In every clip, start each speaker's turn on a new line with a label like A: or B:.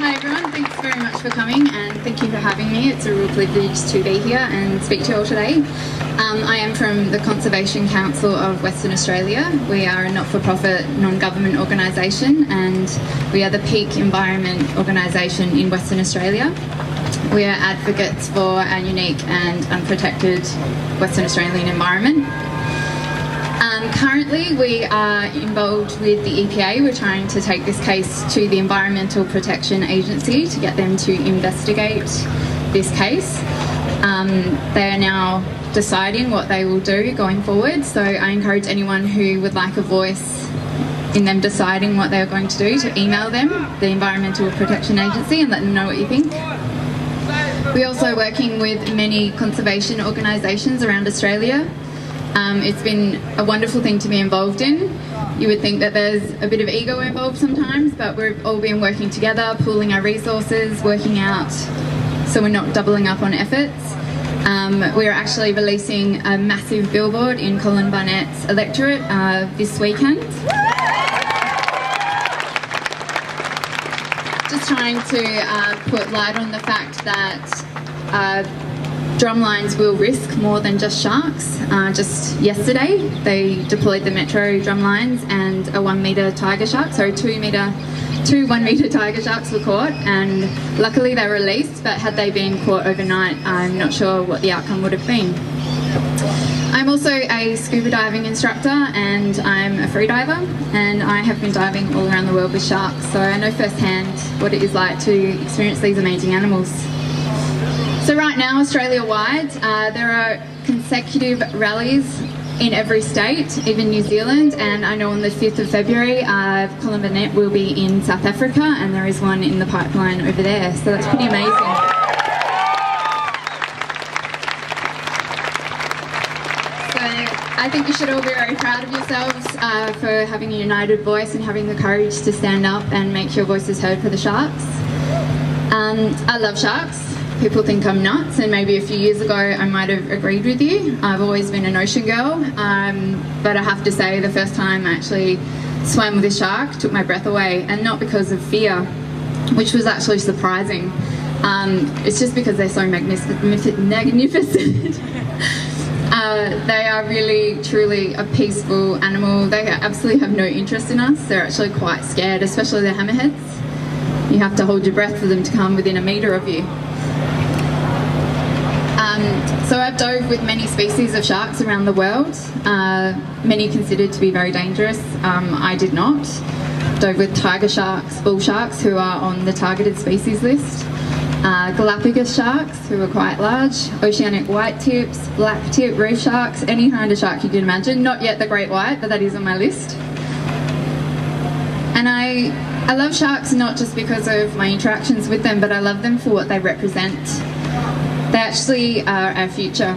A: Hi everyone, thanks very much for coming and thank you for having me. It's a real privilege to be here and speak to you all today. I am from the Conservation Council of Western Australia. We are a not-for-profit, non-government organisation and we are the peak environment organisation in Western Australia. We are advocates for our unique and unprotected Western Australian environment. Currently we are involved with the EPA. We're trying to take this case to the Environmental Protection Agency to get them to investigate this case. They are now deciding what they will do going forward, so I encourage anyone who would like a voice in them deciding what they are going to do to email them, the Environmental Protection Agency, and let them know what you think. We're also working with many conservation organisations around Australia. It's been a wonderful thing to be involved in. You would think that there's a bit of ego involved sometimes, but we've all been working together, pooling our resources, working out so we're not doubling up on efforts. We're actually releasing a massive billboard in Colin Barnett's electorate this weekend. Just trying to put light on the fact that drumlines will risk more than just sharks. Just yesterday they deployed the metro drumlines and a 1 metre tiger shark, so two 1 metre tiger sharks were caught, and luckily they were released, but had they been caught overnight I'm not sure what the outcome would have been. I'm also a scuba diving instructor and I'm a free diver, and I have been diving all around the world with sharks, so I know firsthand what it is like to experience these amazing animals. So right now, Australia-wide, there are consecutive rallies in every state, even New Zealand, and I know on the 5th of February, Colin Barnett will be in South Africa, and there is one in the pipeline over there, so that's pretty amazing. So I think you should all be very proud of yourselves for having a united voice and having the courage to stand up and make your voices heard for the sharks. I love sharks. People think I'm nuts, and maybe a few years ago I might have agreed with you. I've always been an ocean girl, but I have to say the first time I actually swam with a shark took my breath away, and not because of fear, which was actually surprising. It's just because they're so magnificent. They are really, truly a peaceful animal. They absolutely have no interest in us. They're actually quite scared, especially the hammerheads. You have to hold your breath for them to come within a metre of you. So I've dove with many species of sharks around the world, many considered to be very dangerous. I did not. Dove with tiger sharks, bull sharks, who are on the targeted species list, Galapagos sharks, who are quite large, oceanic white tips, black tip, reef sharks, any kind of shark you can imagine. Not yet the great white, but that is on my list. And I love sharks not just because of my interactions with them, but I love them for what they represent. They actually are our future.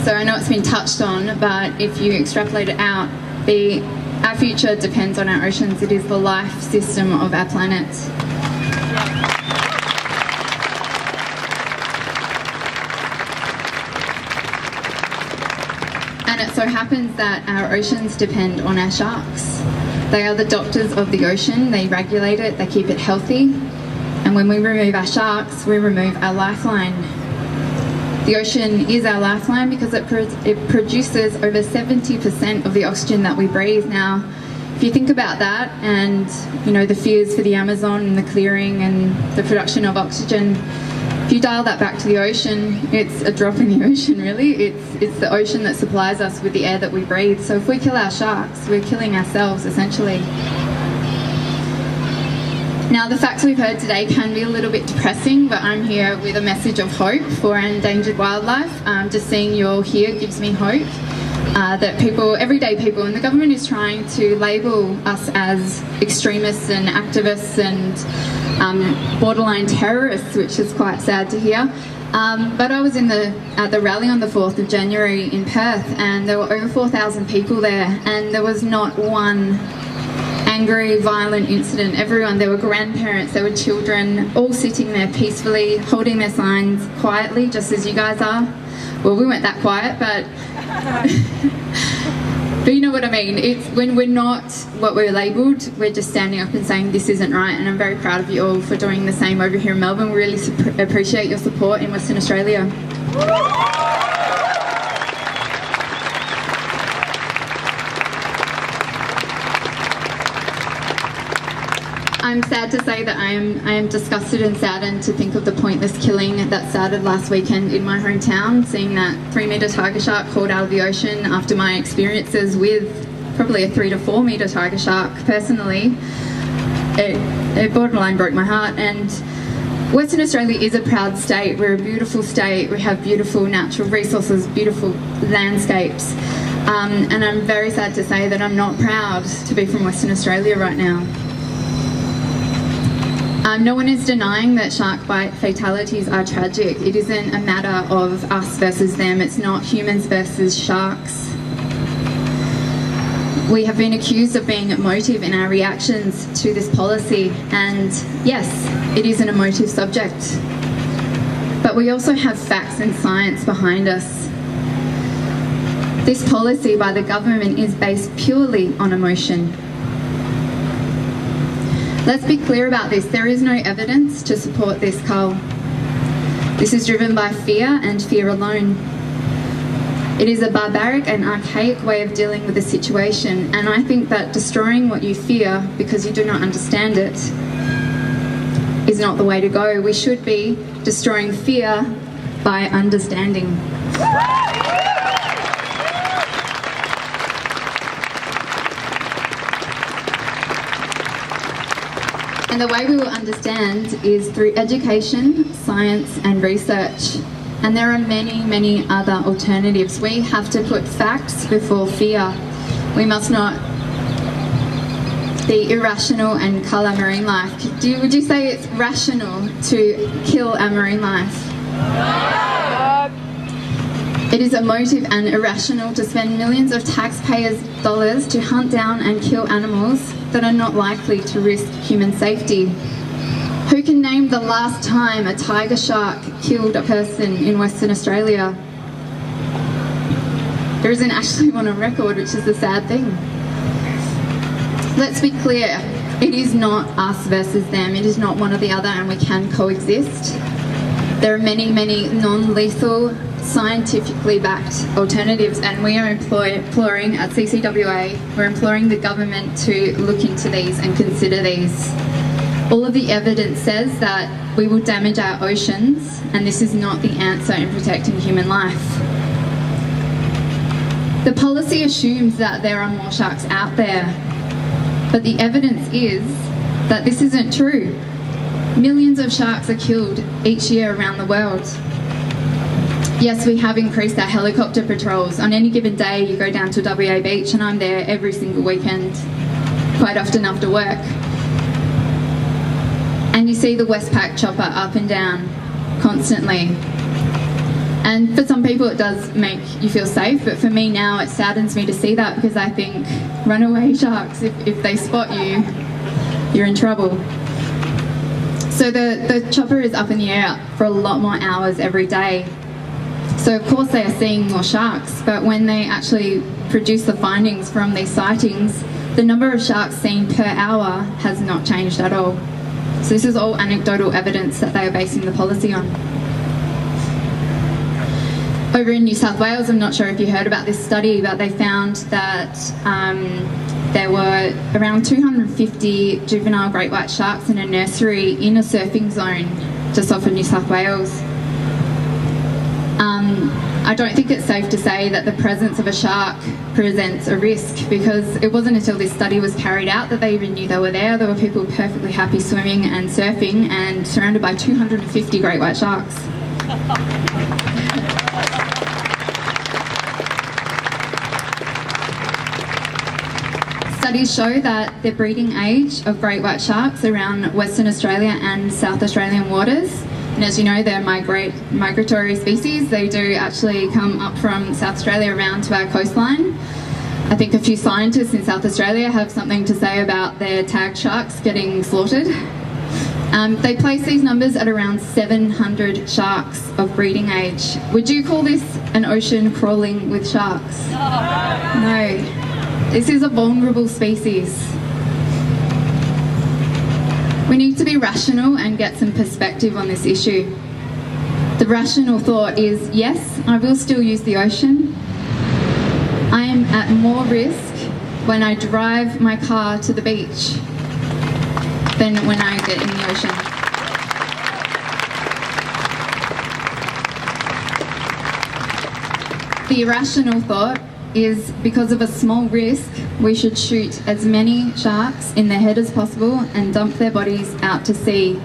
A: So I know it's been touched on, but if you extrapolate it out, our future depends on our oceans. It is the life system of our planet. And it so happens that our oceans depend on our sharks. They are the doctors of the ocean. They regulate it, they keep it healthy. And when we remove our sharks, we remove our lifeline. The ocean is our lifeline because it produces over 70% of the oxygen that we breathe. Now, if you think about that, and you know the fears for the Amazon and the clearing and the production of oxygen, if you dial that back to the ocean, it's a drop in the ocean, really. It's the ocean that supplies us with the air that we breathe. So if we kill our sharks, we're killing ourselves, essentially. Now, the facts we've heard today can be a little bit depressing, but I'm here with a message of hope for our endangered wildlife. Just seeing you all here gives me hope that people, everyday people, and the government is trying to label us as extremists and activists and borderline terrorists, which is quite sad to hear. But I was at the rally on the 4th of January in Perth, and there were over 4,000 people there, and there was not one angry, violent incident. Everyone, there were grandparents, there were children, all sitting there peacefully, holding their signs quietly, just as you guys are. Well, we weren't that quiet, but But you know what I mean? It's when we're not what we're labelled, we're just standing up and saying this isn't right, and I'm very proud of you all for doing the same over here in Melbourne. We really appreciate your support in Western Australia. I'm sad to say that I am disgusted and saddened to think of the pointless killing that started last weekend in my hometown, seeing that 3-metre tiger shark hauled out of the ocean after my experiences with probably a 3 to 4 metre tiger shark. Personally, it borderline broke my heart. And Western Australia is a proud state. We're a beautiful state. We have beautiful natural resources, beautiful landscapes. And I'm very sad to say that I'm not proud to be from Western Australia right now. No one is denying that shark bite fatalities are tragic. It isn't a matter of us versus them. It's not humans versus sharks. We have been accused of being emotive in our reactions to this policy, and yes, it is an emotive subject. But we also have facts and science behind us. This policy by the government is based purely on emotion. Let's be clear about this. There is no evidence to support this cull. This is driven by fear and fear alone. It is a barbaric and archaic way of dealing with the situation, and I think that destroying what you fear because you do not understand it is not the way to go. We should be destroying fear by understanding. And the way we will understand is through education, science and research. And there are many, many other alternatives. We have to put facts before fear. We must not be irrational and cull our marine life. Would you say it's rational to kill our marine life? It is emotive and irrational to spend millions of taxpayers' dollars to hunt down and kill animals that are not likely to risk human safety. Who can name the last time a tiger shark killed a person in Western Australia? There isn't actually one on record, which is the sad thing. Let's be clear, it is not us versus them. It is not one or the other, and we can coexist. There are many, many non-lethal, scientifically backed alternatives, and we are imploring at CCWA, we're imploring the government to look into these and consider these. All of the evidence says that we will damage our oceans, and this is not the answer in protecting human life. The policy assumes that there are more sharks out there, but the evidence is that this isn't true. Millions of sharks are killed each year around the world. Yes, we have increased our helicopter patrols. On any given day, you go down to WA Beach, and I'm there every single weekend, quite often after work. And you see the Westpac chopper up and down constantly. And for some people it does make you feel safe, but for me now it saddens me to see that, because I think runaway sharks, if they spot you, you're in trouble. So the chopper is up in the air for a lot more hours every day. So of course they are seeing more sharks, but when they actually produce the findings from these sightings, the number of sharks seen per hour has not changed at all. So this is all anecdotal evidence that they are basing the policy on. Over in New South Wales, I'm not sure if you heard about this study, but they found that there were around 250 juvenile great white sharks in a nursery in a surfing zone just off of New South Wales. I don't think it's safe to say that the presence of a shark presents a risk, because it wasn't until this study was carried out that they even knew they were there. There were people perfectly happy swimming and surfing and surrounded by 250 great white sharks. Studies show that the breeding age of great white sharks around Western Australia and South Australian waters, and as you know, they're migratory species. They do actually come up from South Australia around to our coastline. I think a few scientists in South Australia have something to say about their tagged sharks getting slaughtered. They place these numbers at around 700 sharks of breeding age. Would you call this an ocean crawling with sharks? No. This is a vulnerable species. We need to be rational and get some perspective on this issue. The rational thought is, yes, I will still use the ocean. I am at more risk when I drive my car to the beach than when I get in the ocean. The irrational thought is, because of a small risk, we should shoot as many sharks in their head as possible and dump their bodies out to sea.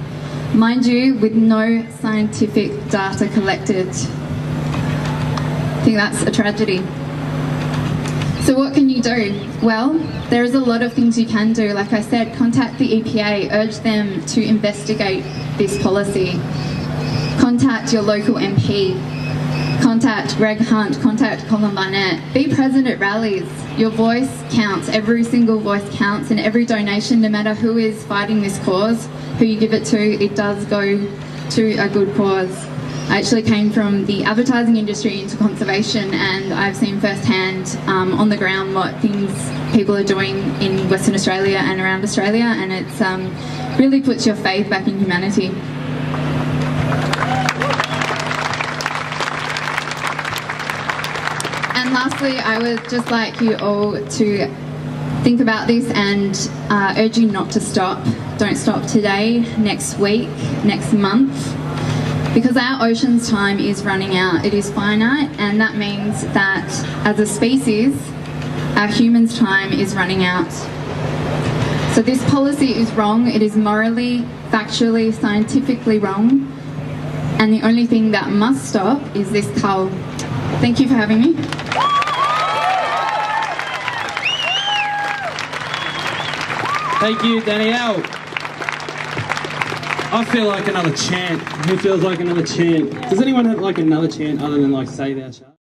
A: Mind you, with no scientific data collected. I think that's a tragedy. So what can you do? Well, there is a lot of things you can do. Like I said, contact the EPA, urge them to investigate this policy. Contact your local MP. Contact Greg Hunt, contact Colin Barnett. Be present at rallies. Your voice counts. Every single voice counts, and every donation, no matter who is fighting this cause, who you give it to, it does go to a good cause. I actually came from the advertising industry into conservation, and I've seen firsthand on the ground what things people are doing in Western Australia and around Australia, and it's really puts your faith back in humanity. And lastly, I would just like you all to think about this and urge you not to stop. Don't stop today, next week, next month, because our ocean's time is running out. It is finite, and that means that as a species, our humans' time is running out. So this policy is wrong. It is morally, factually, scientifically wrong, and the only thing that must stop is this cull. Thank you for having me.
B: Thank you, Danielle. I feel like another chant. Who feels like another chant? Does anyone have like another chant other than like Say Thou Shalt?